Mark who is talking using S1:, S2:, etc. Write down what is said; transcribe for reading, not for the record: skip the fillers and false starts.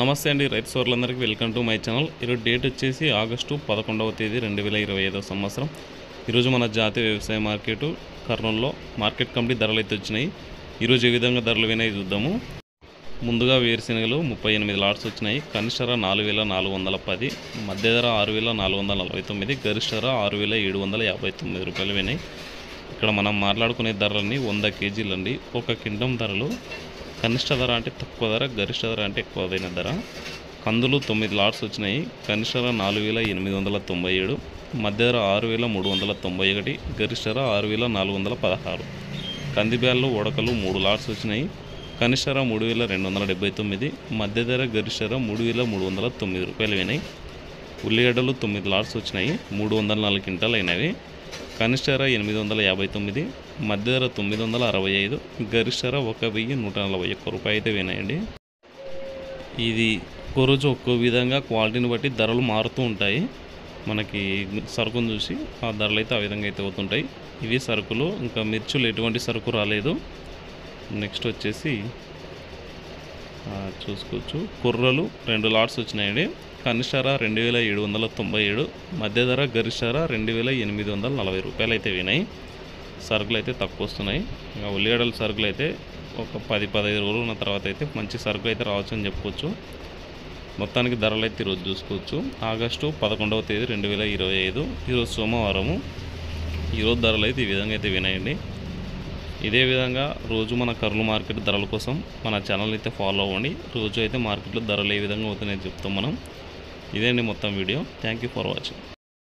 S1: నమస్తే అండి, రైతు సోదరులందరికీ వెల్కమ్ టు మై ఛానల్. ఈరోజు డేట్ వచ్చేసి ఆగస్టు 11వ తేదీ 2025 సంవత్సరం. ఈరోజు మన జాతీయ వ్యవసాయ మార్కెట్ కర్నూలులో మార్కెట్ కమిటీ ధరలు అయితే వచ్చినాయి. ఈరోజు ఏ విధంగా ధరలు వినాయి చూద్దాము. ముందుగా వేరుశెనగలు 38 లాట్స్ వచ్చినాయి. కనిష్ట ధర 4410, మధ్య ధర 6449, గరిష్ట ధర 6759 రూపాయలు వినాయి. ఇక్కడ మనం మాట్లాడుకునే ధరలన్నీ 100 కేజీలు అండి. ఒక కింటం ధరలు కనిష్ట ధర అంటే తక్కువ ధర, గరిష్ట ధర అంటే ఎక్కువైన ధర. కందులు 9 లాట్స్ వచ్చినాయి. కనిష్ట ధర 4897, మధ్య ధర 6391, గరిష్ట ధర 6416. కందిబ్యాళ్ళు ఉడకలు 3 లాట్స్ వచ్చినాయి. కనిష్ట ధర 3279, మధ్య ధర గరిష్ట ధర 3309 రూపాయలు అయినాయి. ఉల్లిగడ్డలు 9 లాట్స్ వచ్చినాయి. 304 క్వింటాలు అయినవి. కనిష్ట ధర 859, మధ్య ధర 965, గరిష్ట ధర 1141 రూపాయలు అయితే వినాయండి. ఇది ఒక్కో రోజు ఒక్కో విధంగా క్వాలిటీని బట్టి ధరలు మారుతూ ఉంటాయి. మనకి సరుకును చూసి ఆ ధరలు అయితే ఆ విధంగా అయితే అవుతుంటాయి. ఇవి సరుకులు. ఇంకా మిర్చులు ఎటువంటి సరుకు రాలేదు. నెక్స్ట్ వచ్చేసి చూసుకోవచ్చు, కుర్రలు 2 లాట్స్ వచ్చినాయండి. కనిష్ట ధర 2797, మధ్య ధర గరిష్ట ధర 2840 రూపాయలు అయితే వినాయి. సరుకులు అయితే తక్కువ వస్తున్నాయి. ఇంకా ఉల్లిగడ్డల సరుకులు అయితే ఒక 10-15 రోజులు ఉన్న తర్వాత అయితే మంచి సరుకులు అయితే రావచ్చు అని చెప్పుకోవచ్చు. మొత్తానికి ధరలు అయితే ఈరోజు చూసుకోవచ్చు. ఆగస్టు 11వ తేదీ 2025, ఈరోజు సోమవారము. ఈరోజు ధరలు అయితే ఈ విధంగా అయితే వినాయండి. ఇదే విధంగా రోజు మన కర్నూలు మార్కెట్ ధరల కోసం మన ఛానల్ అయితే ఫాలో అవ్వండి. రోజు అయితే మార్కెట్లో ధరలు ఏ విధంగా అవుతున్నాయని చెప్తాం మనం. ఇదే అండి మొత్తం video. Thank you for watching.